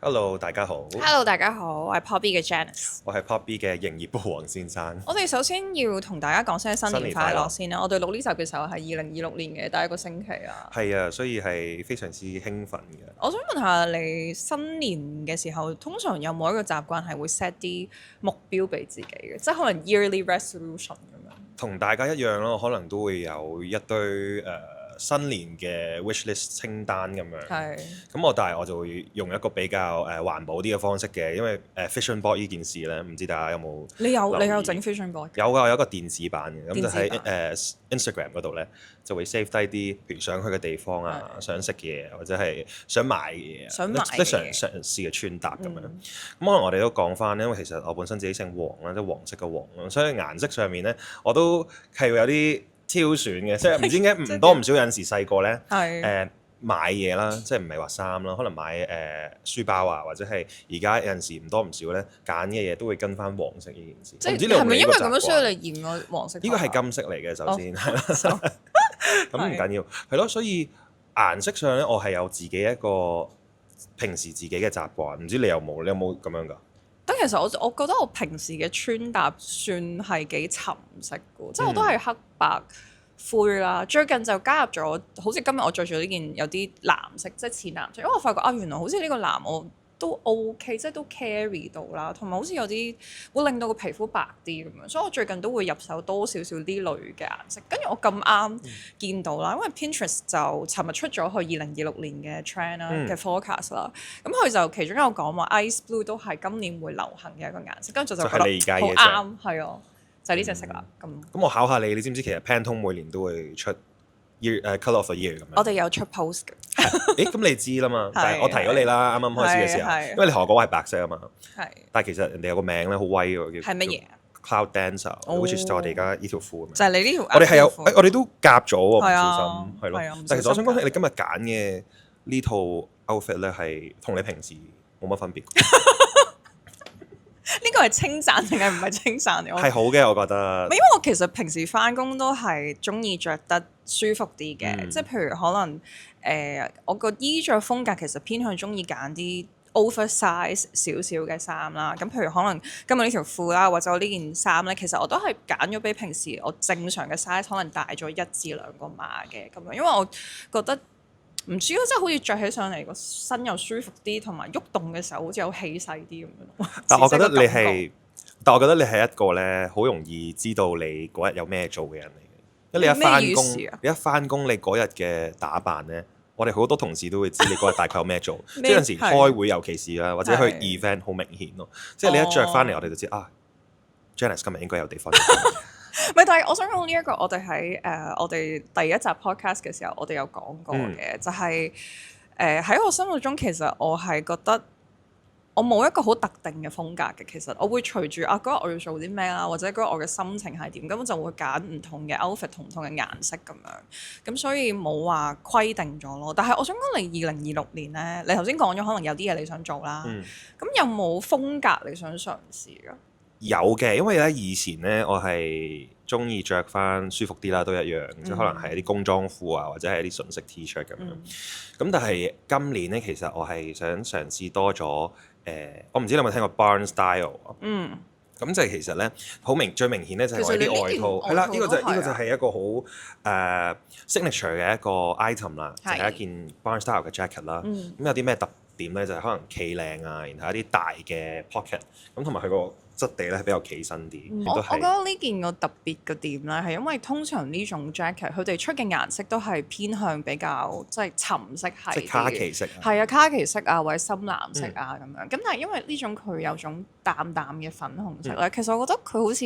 Hello，大家好。Hello，大家好，我係 Pop B 嘅 Janice。我係 Pop B 嘅營業部黃先生。我哋首先要同大家講聲新年快樂先啦。我哋錄呢集嘅時候係2026年嘅第一個星期啊。係啊，所以係非常之興奮嘅。我想問下你新年嘅時候，通常有冇一個習慣係會 set 啲目標俾自己嘅，即係可能 yearly resolution 咁樣？同大家一樣咯，可能都會有一堆新年嘅 wish list 清單咁樣。係。咁但係我就會用一個比較環保啲嘅方式嘅，因為vision board 呢件事咧，唔知大家有冇？你有整 vision board？有㗎，我有一個電子版嘅，咁就喺電子Instagram 嗰度咧，就會 save 低啲，譬如想去嘅地方啊，想食嘅嘢，或者係想買嘅嘢，即係嘗試嘅穿搭咁樣。咁可能我哋都講翻，因為其實我本身自己姓黃啦，即係黃色嘅黃啦，所以顏色上面咧，我都係會有啲挑選嘅，即係唔知點解唔多唔少有陣時細個咧買嘢啦，即係唔係話衫啦，可能買書包啊，或者係而家有陣時唔多唔少咧揀嘅嘢都會跟翻黃色呢件事。即係係咪因為咁樣需要你染個黃色？呢個係金色嚟嘅，首先係啦。咁唔緊要，係咯。所以顏色上咧，我係有自己一個平時自己嘅習慣，唔知你有冇？你有冇咁樣㗎？但其實我覺得我平時嘅穿搭算係幾沉色嘅，即係我都係黑白灰啦。最近就加入咗，好似今日我着住呢件有啲藍色，即係淺藍色，因為我發覺啊，原來好似呢個藍我都 OK， 即係都 carry 到啦，同埋好似有啲會令到個皮膚白啲咁樣，所以我最近都會入手多少少呢類嘅顏色。跟住我咁啱見到啦，因為 Pinterest 就尋日出咗去2026年嘅 trend 啦嘅 forecast 啦，咁佢就其中有講話 ice blue 都係今年會流行嘅一個顏色，跟住就覺得好啱，係啊，就係呢隻色啦。咁我考下你，你知唔知其實 Pantone 每年都會出Colour of the Year 咁樣？我哋有出 post 嘅。咁你知啦嘛，但係我提咗你啦，啱啱開始嘅時候，因為你同我講係白色啊嘛。係。但係其實人哋有個名咧好威喎，叫係乜嘢？Cloud Dancer，which is 我哋而家呢條褲。就係你呢條。我哋係有，我哋都夾咗喎，唔小心係咯。但係其實我想講，你今日揀嘅呢套 outfit 咧係同你平時冇乜分別。呢個係稱讚定係唔係稱讚嚟？係好嘅，我覺得。因為我其實平時返工都係鍾意着得舒服啲嘅，即係譬如可能我個衣着風格其實偏向鍾意揀啲 oversize 少少嘅衫啦。咁譬如可能今日呢條褲啦，或者我呢件衫咧，其實我都係揀咗比平時我正常嘅 size 可能大咗1至2個碼嘅咁樣，因為我覺得。唔知咯，即係好似着起上嚟個身又舒服啲，同埋喐動嘅時候好似有氣勢啲咁樣。但我覺得你係一個咧好容易知道你嗰日有咩做嘅人嚟嘅，因為你一翻工，你一翻工你嗰日嘅打扮咧，我哋好多同事都會知你嗰日大概有咩做。即係有陣時開會尤其是啦，或者去 event 好明顯咯。即係你一着翻嚟，我哋就知Janice 今日應該有地方。唔係，但係我想講呢一個，我哋喺我哋第一集 podcast 嘅時候，我哋有講過嘅，就係喺我心目中，其實我係覺得我冇一個好特定嘅風格嘅。其實我會隨住嗰日我要做啲咩啦，或者嗰日我嘅心情係點，根本就會揀唔同嘅 outfit 同唔同嘅顏色咁樣。咁所以冇話規定咗咯。但係我想講你2026年咧，你頭先講咗可能有啲嘢你想做啦。咁有冇風格你想嘗試㗎？有嘅，因為咧以前咧我係中意着翻舒服啲啦，都一樣，即係可能係一啲工裝褲啊，或者係一啲純色 T-shirt 咁樣。咁但係今年咧，其實我係想嘗試多咗我唔知你有冇聽過 Barn Style 啊？咁就係其實咧最明顯咧就係我啲外套，係啦，呢個就係一個好signature 嘅一個 item 啦，就係一件 Barn Style 嘅 jacket 啦。咁有啲咩特點咧？就係可能企領啊，然後一啲大嘅 pocket，咁同埋佢個質地咧係比較企身啲。我覺得呢件個特別嘅點咧，係因為通常呢種 jacket 佢哋出嘅顏色都係偏向比較即係沉色系，即係卡其色。係啊，卡其色啊，或者深藍色啊咁樣。咁但係因為呢種佢有種淡淡嘅粉紅色咧，其實我覺得佢好似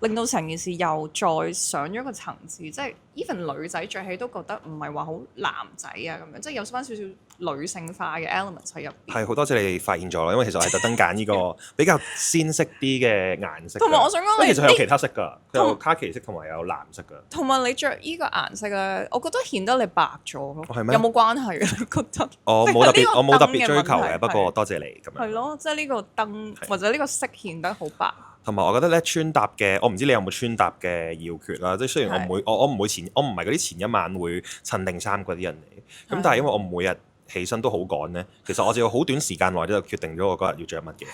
令到成件事又再上咗一個層次，即係 even 女仔着起都覺得唔係話好男仔啊咁樣，即係有翻少少女性化嘅 elements 喺入邊。係好多謝你發現咗啦，因為其實我係特登揀呢個比較鮮色啲嘅顏色。同埋我想講，其實有其他色㗎，佢有卡其色同埋有藍色㗎。同埋你着依個顏色咧，我覺得顯得你白咗咯。係咩？有冇關係啊？你覺得？我冇特別追求嘅，不過多謝你咁樣。係咯，即係呢個燈或者呢個色顯得好白。同埋我覺得咧穿搭嘅，我唔知你有冇穿搭嘅要決啦。即係雖然我唔係嗰啲前一晚會襯定衫嗰啲人嚟，咁但係因為我每日起身都好趕咧，其實我就要好短時間內就決定咗我嗰日要着乜嘅。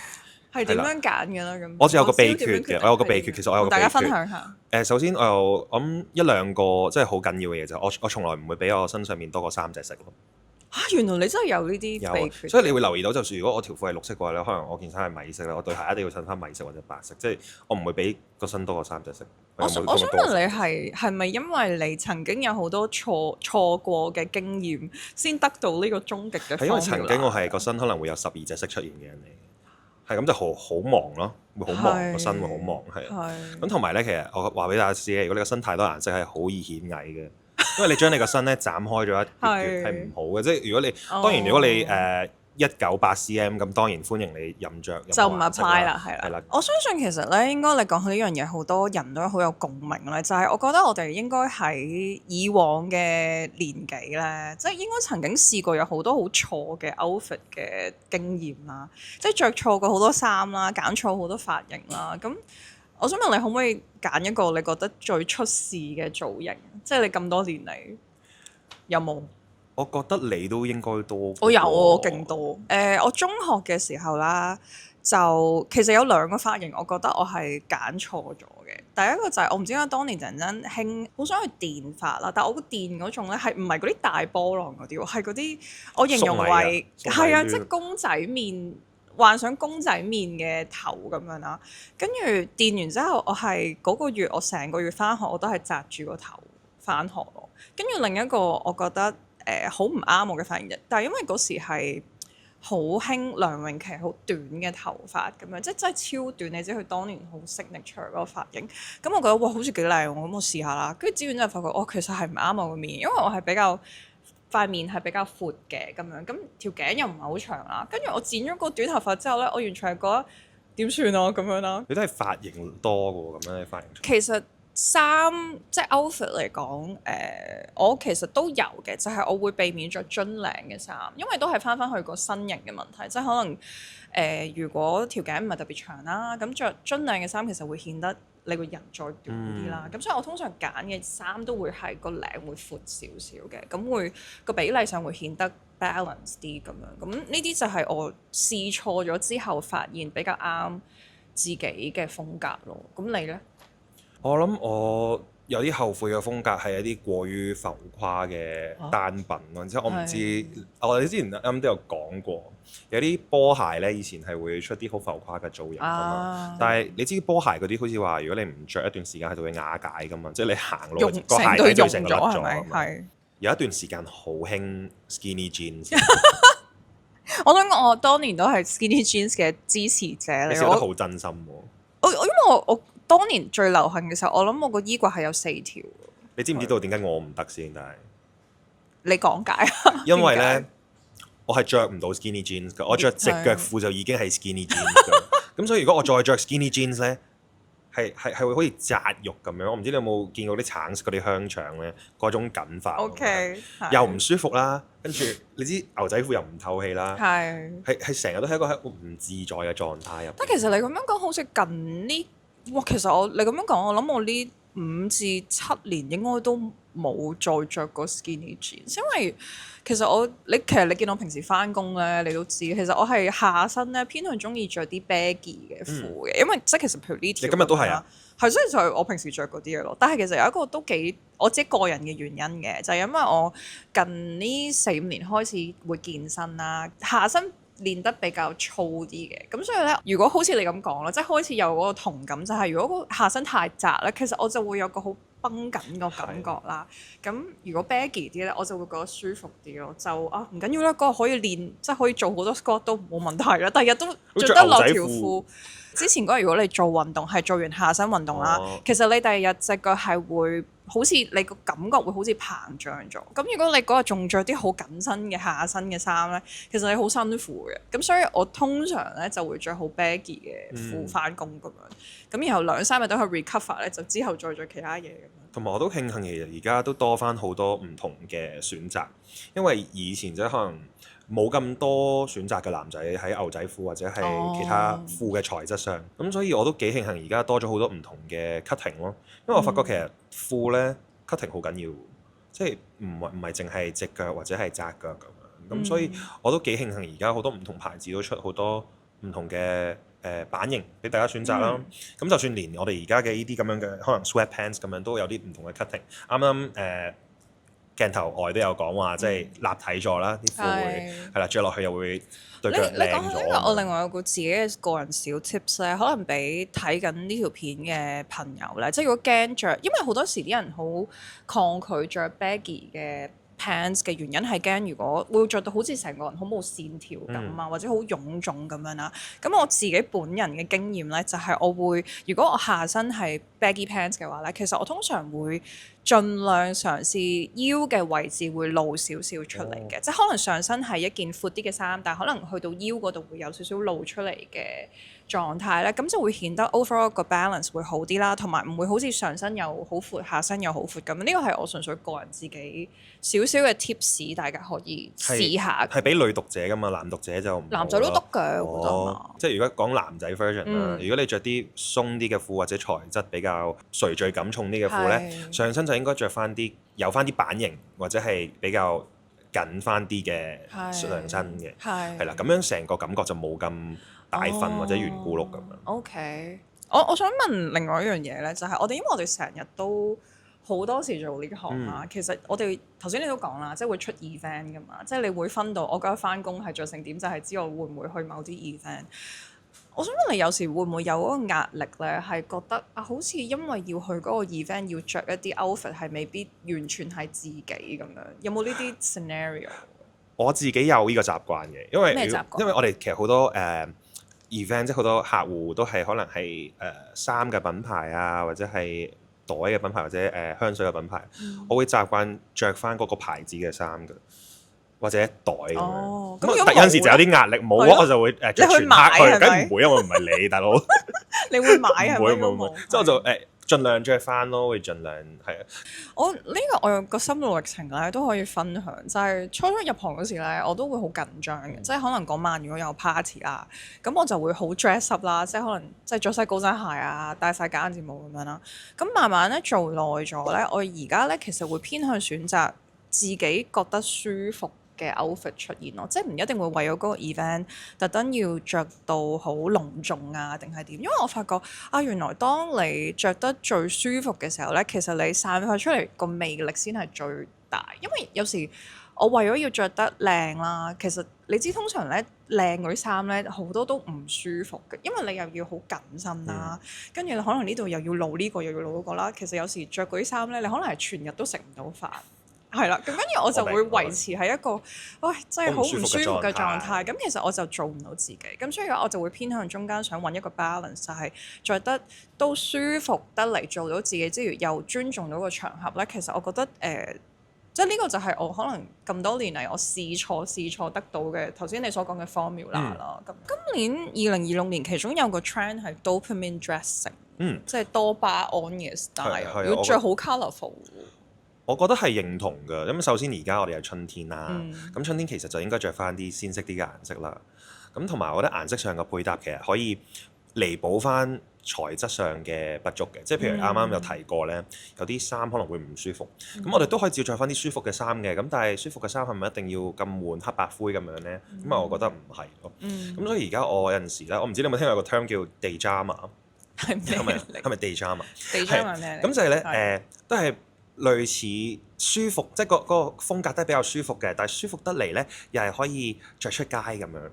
係點樣揀嘅咧？咁我就有個秘訣嘅，點樣決定我有個秘訣，其實我有個秘訣。同大家分享下。首先我諗一兩個即係好緊要嘅嘢就我從來唔會俾我身上面多過3隻色咯。原來你真係有呢啲秘訣。所以你會留意到，就算如果我條褲係綠色嘅話咧，可能我件衫係米色咧，我對鞋一定要襯翻米色或者白色，即係我唔會俾個身多過3隻色。我想問你係咪因為你曾經有好多錯過嘅經驗，先得到呢個終極嘅？係因為曾經我係個身可能會有12隻色出現嘅人嚟，係咁就好忙咯，會好忙個身會好忙係。咁同埋咧，其實我話俾大家知咧，如果你個身太多顏色係好易顯矮嘅。因為你將你個身咧斬開咗一橛係唔好嘅，即係如果你當然如果你198 cm 咁，當然歡迎你任着就唔 apply 啦，係啦。我相信其實咧，應該你講起呢樣嘢，好多人都好有共鳴咧。就係我覺得我哋應該喺以往嘅年紀咧，即係應該曾經試過有好多好錯嘅 outfit 嘅經驗啦，即係着錯過好多衫啦，揀錯好多髮型啦。咁我想問你可唔可以揀一個你覺得最出事嘅造型？即係你咁多年嚟有冇？我覺得你都應該多。我有我勁多。我中學嘅時候啦，就其實有2個髮型，我覺得我係揀錯咗嘅。第一個就係我唔知點解當年陣間興好想去電髮啦，但係我個電嗰種咧係唔係嗰啲大波浪嗰啲喎，係嗰啲我形容為係啊，即係公仔面。幻想公仔面嘅頭咁樣啦，跟住電完之後，我係嗰個月我成個月返學我都係紮住個頭返學咯。跟住另一個我覺得好唔啱我嘅髮型，但係因為嗰時係好興梁詠琪好短嘅頭髮咁樣，即係真係超短，你知佢當年好 signature 嗰個髮型。咁我覺得哇好似幾靚喎，咁我試下啦。跟住剪完之後發覺其實係唔啱我嘅面，因為我係比較。塊面係比較闊嘅咁樣，咁條頸又唔係好長啦。跟住我剪咗個短頭髮之後咧，我完全係覺得點算啊咁樣啦。你都係髮型多嘅喎，咁樣你髮型。其實衫即係 outfit 嚟講，我其實都有嘅，就係我會避免着樽領嘅衫，因為都係翻去個身形嘅問題，即係可能如果條頸唔係特別長啦，咁着樽領嘅衫其實會顯得你個人再短啲啦。咁所以我通常揀嘅衫都會係個領會闊少少嘅，咁會個比例上會顯得 balance 啲咁樣。咁呢啲就係我試錯咗之後發現比較啱自己嘅風格咯。咁你呢？我諗我有啲後悔嘅風格係一啲過於浮誇嘅單品咯，即係我唔知我哋之前啱都有講過，有啲波鞋咧以前係會出啲好浮誇嘅造型噶嘛，但係你知波鞋嗰啲好似話如果你唔着一段時間係就會瓦解噶嘛，即係你行路個鞋底就成個甩咗係。有一段時間好興 skinny jeans。我諗我當年都係 skinny jeans 嘅支持者嚟，你笑得好真心喎。因為我當年最流行嘅時候，我諗我個衣櫃係有4條。你知唔知道點解我唔得先？但係你講解啊？因為咧，我係着唔到 skinny jeans 㗎，我着直腳褲就已經係 skinny jeans 㗎。咁所以如果我再着 skinny jeans 咧，係會好似紮肉咁樣。我唔知你有冇見過啲橙色嗰啲香腸咧，嗰種緊法。OK，又唔舒服啦，跟住你知牛仔褲又唔透氣啦，係成日都係一個唔自在嘅狀態入。但其實你咁樣講，好似近呢，哇！其實你咁樣講，我諗我呢5至7年應該都冇再着過 skinny jeans，因為其實你見我平時返工咧，你都知其實我係下身咧偏向中意着啲 baggy 嘅褲嘅，因為即係其實譬如呢條，你今日都係啊，係所以就係我平時着嗰啲嘢咯。但係其實有一個都幾我自己個人嘅原因嘅，就係因為我近呢4-5年開始會健身啦，下身練得比較粗啲嘅，咁所以咧，如果好似你咁講啦，即係開始有嗰個同感，就係如果個下身太窄咧，其實我就會有個好繃緊個感覺啦。咁如果 baggy 啲咧，我就會覺得舒服啲咯。就唔緊要啦，嗰個可以練，即係可以做好多 squat 都冇問題啦。第日都着得落條褲。之前嗰日如果你做運動係做完下身運動啦，其實你第二日隻腳係會好似你個感覺會好似膨脹咗。咁如果你嗰日仲着啲好緊身嘅下身嘅衫咧，其實你好辛苦嘅。咁所以我通常咧就會着好 baggy 嘅褲返工咁樣。咁然後2-3日都去 recover 咧，就之後再着其他嘢咁樣。同埋我都慶幸其實而家都多返好多唔同嘅選擇，因為以前即係可能冇咁多選擇嘅男仔喺牛仔褲或者係其他褲嘅材質上，咁所以我都幾慶幸而家多咗好多唔同嘅 cutting 咯。因為我發覺其實褲咧 cutting 好緊要，即係唔係淨係直腳或者係窄腳咁樣。咁所以我都幾慶幸而家好多唔同牌子都出好多唔同嘅版型俾大家選擇啦。咁就算連我哋而家嘅呢啲咁樣嘅可能 sweatpants 咁樣都有啲唔同嘅 cutting。啱啱鏡頭外都有講話，即係立體咗啦，啲褲會係啦，着落去又會對腳靚你講起呢個，咗。我另外有個自己嘅個人小 tips 咧，可能俾睇緊呢條片嘅朋友咧，即係如果驚着，因為好多時啲人好抗拒着 baggy 嘅 pants 嘅原因係驚，如果會着到好似成個人好冇線條感啊，或者好臃腫咁樣啦。咁我自己本人嘅經驗咧，就係我會，如果我下身係 baggy pants 嘅話咧，其實我通常會盡量嘗試腰嘅位置會露少少出嚟嘅，即係可能上身係一件闊啲嘅衫，但係可能去到腰嗰度會有少少露出嚟嘅狀態咧，咁就會顯得 overall 個 balance 會好啲啦，同埋唔會好似上身又好闊，下身又好闊咁。呢個係我純粹個人自己少少嘅 tips， 大家可以試下。係俾女讀者㗎嘛，男讀者就唔好。男仔都得嘅，我覺得。即係如果講男仔 version 啦，如果你着啲鬆啲嘅褲或者材質比較垂墜感重啲嘅褲咧，上身就應該着翻啲有翻啲版型或者係比較緊翻啲嘅上身嘅，係啦，咁樣成個感覺就冇咁大份或者圓咕碌咁樣。OK，我想問另外一樣嘢咧，就係因為我哋成日都好多時做呢行啦，其實我哋頭先你都講啦，即係會出 event 噶嘛，即係你會分到我覺得翻工係着成點，就係知我會唔會去某啲 event。我想問你有時會唔會有嗰個壓力咧？係覺得啊，好似因為要去嗰個 event 要着一啲 outfit 係未必完全係自己咁樣，有冇呢啲 scenario？ 我自己有呢個習慣嘅，因為我哋其實好多event 即係好多客戶都係可能係衫嘅品牌啊，或者係袋嘅品牌或者香水嘅品牌，我會習慣着翻嗰個牌子嘅衫㗎。或者袋咁樣，咁有陣時就有啲壓力，冇啊我就會着全黑去，梗唔會，因為唔係你大佬。你會買係咪？唔會，即係我就盡量着翻咯，會盡量係啊。我有個心路歷程咧，都可以分享，就係初初入行嗰時咧，我都會好緊張嘅，即係可能嗰晚如果有 party 啦，咁我就會好 dress up 啦，即係可能即係着晒高踭鞋啊，戴晒假眼睫毛咁樣啦。咁慢慢咧做耐咗咧，我而家咧其實會偏向選擇自己覺得舒服嘅 outfit 出現咯，即係唔一定會為咗嗰個 event 特登要着到好隆重啊，定係點？因為我發覺啊，原來當你着得最舒服嘅時候咧，其實你散發出嚟個魅力先係最大。因為有時我為咗要着得靚啦，其實你知通常咧靚嗰啲衫咧好多都唔舒服嘅，因為你又要好緊身啦，跟住可能呢度又要露呢個又要露嗰個啦。其實有時着嗰啲衫咧，你可能係全日都食唔到飯。係啦，咁跟住我就會維持喺一個，喂，真係好唔舒服嘅狀態。咁其實我就做唔到自己，咁所以我就會偏向中間，想揾一個 balance，就係着得都舒服得嚟，做到自己之餘，又尊重到個場合咧。其實我覺得即係呢個就係我可能咁多年嚟我試錯得到嘅頭先你所講嘅 formula 啦。咁今年2026年其中有個 trend 係 dopamine dressing，即係多巴胺嘅 style，要着好 colourful。我覺得係認同㗎，咁首先而家我哋係春天啦，咁春天其實就應該着翻啲鮮色啲嘅顏色啦，咁同埋我覺得顏色上嘅配搭其實可以彌補翻材質上嘅不足嘅，即係譬如啱啱有提過咧，有啲衫可能會唔舒服，咁我哋都可以照着翻啲舒服嘅衫嘅，咁但係舒服嘅衫係咪一定要咁換黑白灰咁樣咧？咁我覺得唔係咯，咁所以而家我有陣時咧，我唔知你有冇聽過個 term 叫 dayjama， 係咪 dayjama？dayjama 係咩？咁就係咧都係類似舒服，即係個風格都係比較舒服嘅，但係舒服得嚟咧，又係可以着出街咁樣，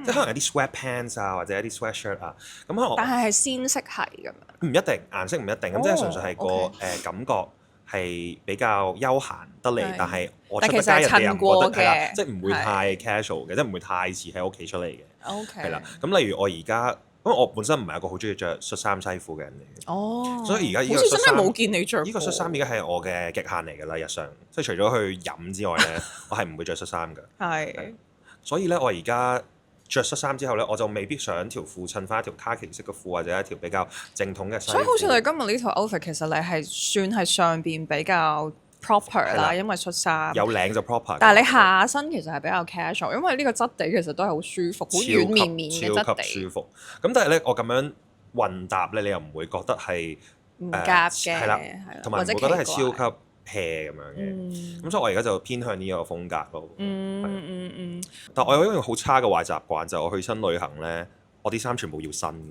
即係可能有啲 sweatpants 啊，或者一啲 sweatshirt 啊，咁可能但係鮮色係咁樣，唔一定顏色唔一定，咁即係純粹係個感覺係比較休閒得嚟，但係我出得街人哋又唔覺得係啦，即係唔會太 casual 嘅，即係唔會太似喺屋企出嚟嘅，係啦。咁例如我而家。因為我本身唔係一個好中意着恤衫西褲嘅人嚟嘅，所以而家呢個恤衫好似真係冇見你着。呢個恤衫而家係我嘅極限嚟㗎啦，日常即係除咗去飲之外咧，我係唔會着恤衫㗎。係，所以咧我而家着恤衫之後咧，我就未必想條褲襯翻一條卡其色嘅褲，或者一條比較正統嘅西褲。所以好似你今日呢條 outfit 其實你係算係上邊比較proper 啦，因為恤衫有領就 proper，但係你下身其實係比較 casual，因為呢個質地其實都係好舒服，好軟綿綿嘅質地，超級舒服。咁但係咧，我咁樣混搭咧，你又唔會覺得係唔夾嘅，係啦，同埋唔會覺得係超級 hea 咁樣嘅。咁所以我而家就偏向呢個風格咯。但我有一樣好差嘅壞習慣，就係我去親旅行咧，我啲衫全部要新嘅。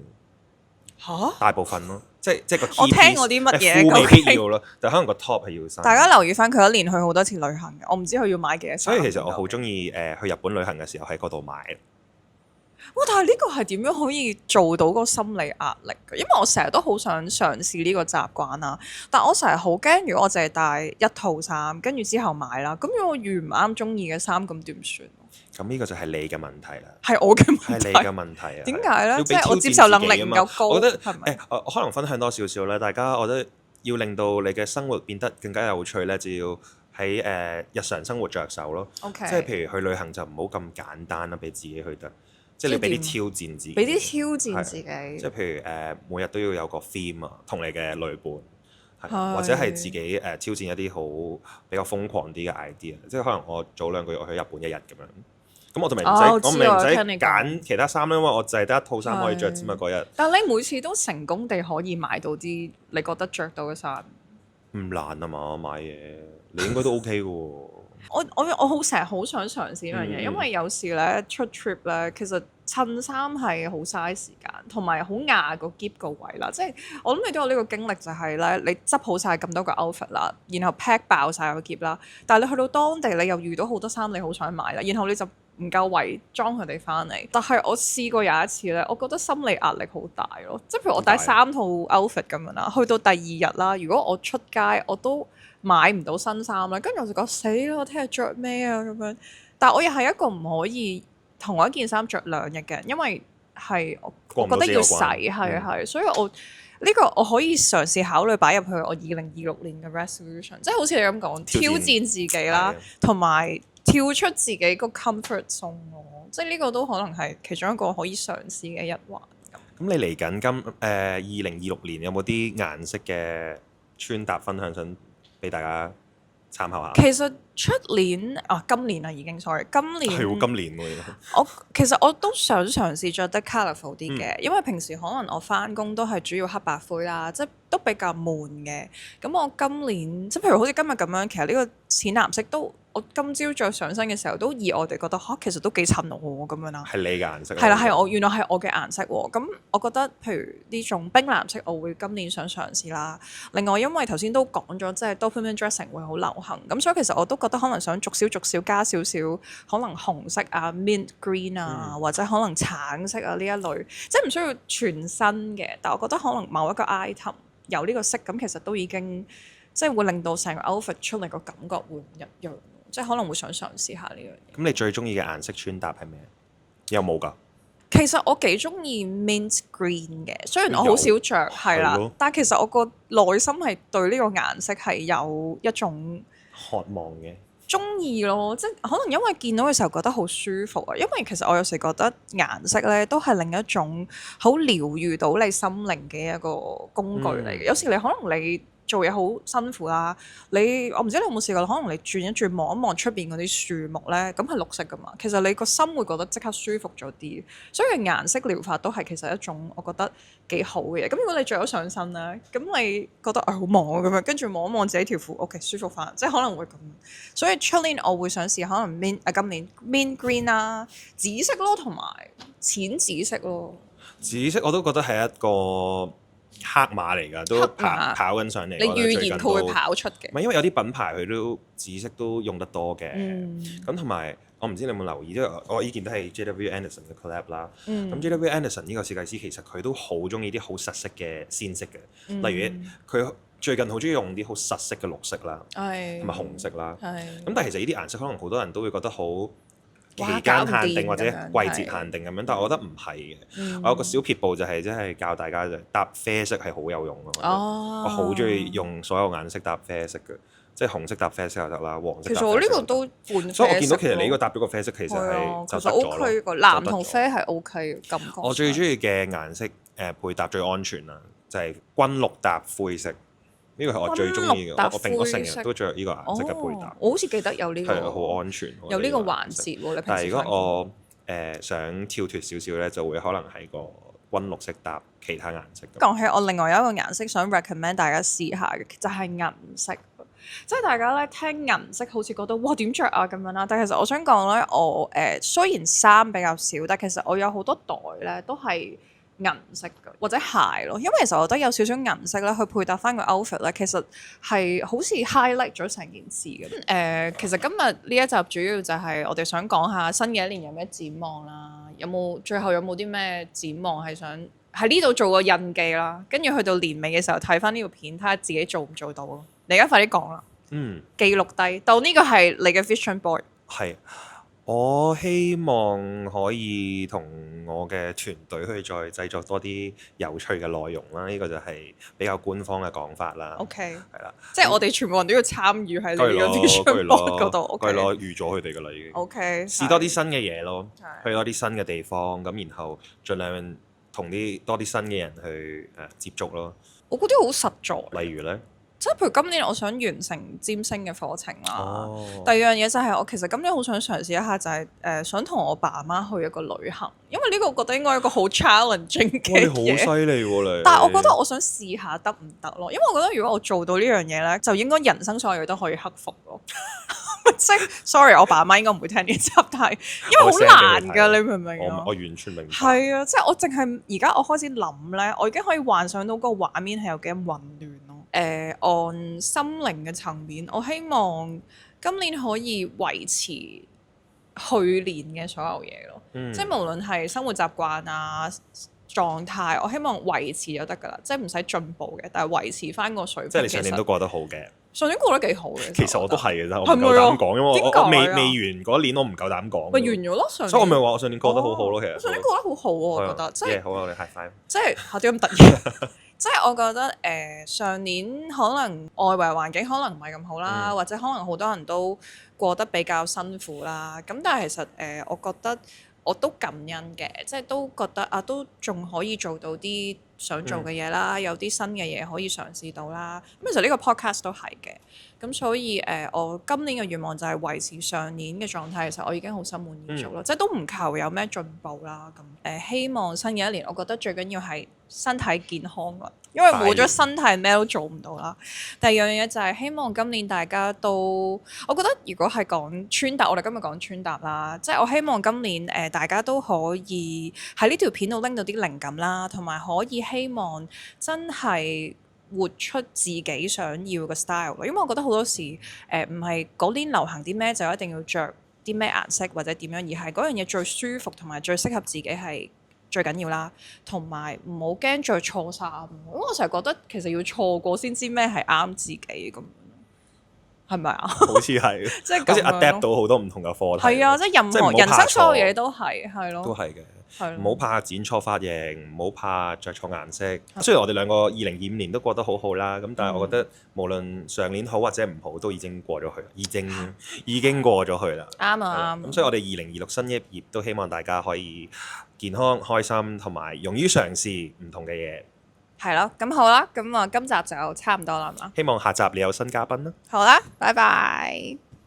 嚇！大部分咯，即係個 key 我聽過啲乜嘢？褲未必要咯，但可能個 top 係要新。大家留意翻佢一年去好多次旅行嘅，我唔知佢要買幾多衫。所以其實我好中意去日本旅行嘅時候喺嗰度買。哇！但係呢個係點樣可以做到個心理壓力嘅？因為我成日都好想嘗試呢個習慣啊，但我成日好驚，如果我淨係帶一套衫，跟住之後買啦，咁如果我遇唔啱中意嘅衫，咁點算？咁呢個就係你嘅問題啦，係我嘅問題。係你嘅問題啊！點解咧？即係我要俾挑戰接受能力自己啊嘛唔夠高，我覺得係咪？我可能分享多少少咧，大家我覺得要令到你嘅生活變得更加有趣咧，就要喺日常生活着手咯。 OK 即係譬如去旅行就唔好咁簡單啦，俾自己去得，即係你俾啲挑戰自己，俾啲挑戰自己。即係譬如每日都要有個 theme 啊，同你嘅旅伴。係或者係自己挑戰一啲好比較瘋狂啲嘅 idea，即係可能我早2個月我去日本1日咁樣，咁我就咪唔使，我咪唔使揀其他衫啦，因為我就係得一套衫可以着啫嘛嗰日。但你每次都成功地可以買到啲你覺得着到嘅衫，唔難啊嘛，買嘢你應該都 OK 嘅喎。我好成日好想嘗試呢樣嘢，因為有時咧出 trip 咧，其實襯衫係好嘥時間，同埋好壓個篋個位啦。即係我諗你都有呢個經歷，就係咧你執好晒咁多個 outfit 啦，然後 pack 爆晒個篋啦，但係你去到當地你又遇到好多衫你好想買啦，然後你就唔夠位裝佢哋翻嚟。但係我試過有一次咧，我覺得心理壓力好大咯。即係譬如我帶3套 outfit 咁樣啦，去到第2日啦，如果我出街我都買唔到新衫啦，跟住我就覺得死啦！我聽日着咩啊咁樣？但係我又係一個唔可以同一件衫着2日嘅人，因為係我覺得要洗，係，所以我呢個我可以嘗試考慮擺入去我2026年嘅 resolution， 即係好似你咁講，挑戰自己啦，同埋跳出自己個 comfort zone 咯，即係呢個都可能係其中一個可以嘗試嘅一環。咁你嚟緊2026年有冇啲顏色嘅穿搭分享想俾大家參考下？其實出年今年啦已經，sorry， 今年係喎，今年喎。其實我都想嘗試着得 colourful 啲嘅，因為平時可能我翻工都係主要黑白灰啦，即係都比較悶嘅。咁我今年即係譬如好似今日咁樣，其實呢個淺藍色都我今朝着上身嘅時候都意外地覺得其實都幾襯我咁樣啦。係你嘅顏色。係啦，係原來係我嘅顏色喎。咁我覺得譬如呢種冰藍色，我會今年想嘗試啦。另外因為頭先都講咗，即係 document dressing 會好流行，咁所以其實我都覺得可能想逐少加少少，可能紅色啊、mint green 啊，或者可能橙色啊呢一類，即係唔需要全新嘅，但我覺得可能某一個 item 有呢個色，咁其實都已經即係會令到成個 outfit 出嚟個感覺會唔一樣，即係可能會想嘗試下呢樣嘢。咁你最中意嘅顏色穿搭係咩？有冇㗎？其實我幾中意 mint green 嘅，雖然我好少着，係啦，但係其實我個內心係對呢個顏色係有一種渴望嘅。中意咯，即係可能因為見到嘅時候覺得好舒服啊。因為其實我有時覺得顏色咧都係另一種好療愈到你心靈嘅一個工具嚟嘅。有時你可能你做嘢好辛苦啦，我唔知你有冇試過，可能你轉一轉望一望出邊嗰啲樹木咧，咁係綠色噶嘛，其實你個心會覺得即刻舒服咗啲，所以顏色療法都係其實一種我覺得幾好嘅嘢。咁如果你着咗上身咧，咁你覺得好忙啊咁樣，跟住望一望自己條褲，OK 舒服翻，即係可能會咁。所以出年我會想試可能今年 mint green 啦、紫色咯，同埋淺紫色咯。紫色我都覺得係一個黑馬嚟㗎，都跑緊上嚟。你預言佢會跑出嘅？唔係，因為有啲品牌佢都紫色都用得多嘅。咁同埋我唔知你有冇留意，因為我依件都係 JW Anderson 嘅 collab 啦。咁 JW Anderson 呢個設計師其實佢都好中意啲好實色嘅鮮色嘅，例如佢最近好中意用啲好實色嘅綠色啦，同埋紅色啦。咁但係其實呢啲顏色可能好多人都會覺得好期間限定或者季節限定咁樣，但係我覺得唔係嘅。我有個小撇步就係即係教大家就搭啡色係好有用咯。我好中意用所有顏色搭啡色嘅，即係紅色搭啡色又得啦，黃色搭啡色。其實我呢個都半啡色。所以我見到其實你呢個搭咗個啡色其實係就得咗咯。藍同啡係 OK 嘅感覺。我最中意嘅顏色配搭最安全啦，就係軍綠搭灰色。呢個係我最中意嘅，我成日都着呢個顏色嘅配搭。我好似記得有呢個，係好安全，有呢個環節喎。你平時但係如果我想跳脱少少咧，就會可能係個軍綠色搭其他顏色。講起我另外有一個顏色想 recommend 大家試下嘅，就係銀色。即係大家咧聽銀色好似覺得哇點着啊咁樣啦，但係其實我想講咧，我雖然衫比較少，但其實我有好多袋咧都係銀色嘅或者鞋咯，因為其實我覺得有少少銀色咧去配搭翻個 outfit 咧，其實係好似 highlight 咗成件事嘅。其實今日呢一集主要就係我哋想講下新嘅一年有咩展望啦，最後有冇啲咩展望係想喺呢度做個印記啦，跟住去到年尾嘅時候睇翻呢條片，睇下自己做唔做到咯。你而家快啲講啦，記錄低，到呢個係你嘅 vision board。係，我希望可以同我嘅團隊去再製作多啲有趣嘅內容啦。呢個就係比較官方嘅講法啦。OK，係啦，即係我哋全部人都要參與喺你嘅 vision board 嗰度。係咯，預咗佢哋噶啦已經。OK，試多啲新嘅嘢咯，去多啲新嘅地方，咁然後盡量同多啲新嘅人去接觸咯。我覺得好實在。例如呢，即係譬如今年我想完成占星嘅課程啦。哦，第二樣嘢就係我其實今年好想嘗試一下，就係想同我爸媽去一個旅行，因為呢個我覺得應該係一個好 challenging 嘅你好嘢。犀利喎你！但係我覺得我想試下得唔得咯，因為我覺得如果我做到呢樣嘢咧，就應該人生所有嘢都可以克服咯。即係 sorry， 我爸媽應該唔會聽呢集，但係因為好難㗎，你明唔明啊？我完全明白。係啊，即係我淨係而家我開始諗咧，我已經可以幻想到個畫面係有幾咁混亂咯。按心靈嘅層面，我希望今年可以維持去年嘅所有嘢咯。即係無論係生活習慣啊、狀態，我希望維持就得㗎啦，即係唔使進步嘅，但係維持翻個水平。即係你上年都過得好嘅。上年過得幾好嘅。其實我都係嘅啫，我唔夠膽講，因為我未完嗰年，我唔夠膽講。咪完咗咯，上年。所以我咪話我上年過得好好咯，其實。上年過得好好喎，我覺得。即係好啊，我哋 high five。即係嚇點咁突然？即係我覺得上年可能外圍環境可能唔係咁好啦，或者可能好多人都過得比較辛苦啦。咁但係其實我覺得我都感恩嘅，即係都覺得啊，都仲可以做到啲想做嘅嘢啦，有啲新嘅嘢可以嘗試到啦。咁其實呢個 podcast 都係嘅。咁所以我今年嘅願望就係維持上年嘅狀態，其實我已經好心滿意足啦，即係都唔求有咩進步啦。咁希望新嘅一年，我覺得最緊要係身體健康啦，因為冇咗身體咩都做唔到啦。第二樣嘢就係希望今年大家都，我覺得如果係講穿搭，我哋今日講穿搭啦，即係我希望今年大家都可以喺呢條片度拎到啲靈感啦，同埋可以希望真係活出自己想要嘅 style 咯，因為我覺得好多時唔係嗰年流行啲咩就一定要着啲咩顏色或者點樣，而係嗰樣嘢最舒服同埋最適合自己係最緊要啦。同埋唔好驚着錯衫，因為我成日覺得其實要錯過先知咩係啱自己咁，係咪啊？好似係，即係好似 adapt 到好多唔同嘅課題。係啊，即係任何人生所有嘢都係咯，都係嘅。唔好怕剪錯髮型，唔好怕着錯顏色。雖然我哋兩個2025年都過得好好啦，咁但係我覺得無論上年好或者唔好，都已經過咗去，已經過咗去啦。啱啊啱。咁所以我哋2026新一頁都希望大家可以健康、開心同埋勇於嘗試唔同嘅嘢。係咯，咁好啦，咁啊今集就差唔多啦嘛。希望下集你有新嘉賓啦。好啦，拜拜。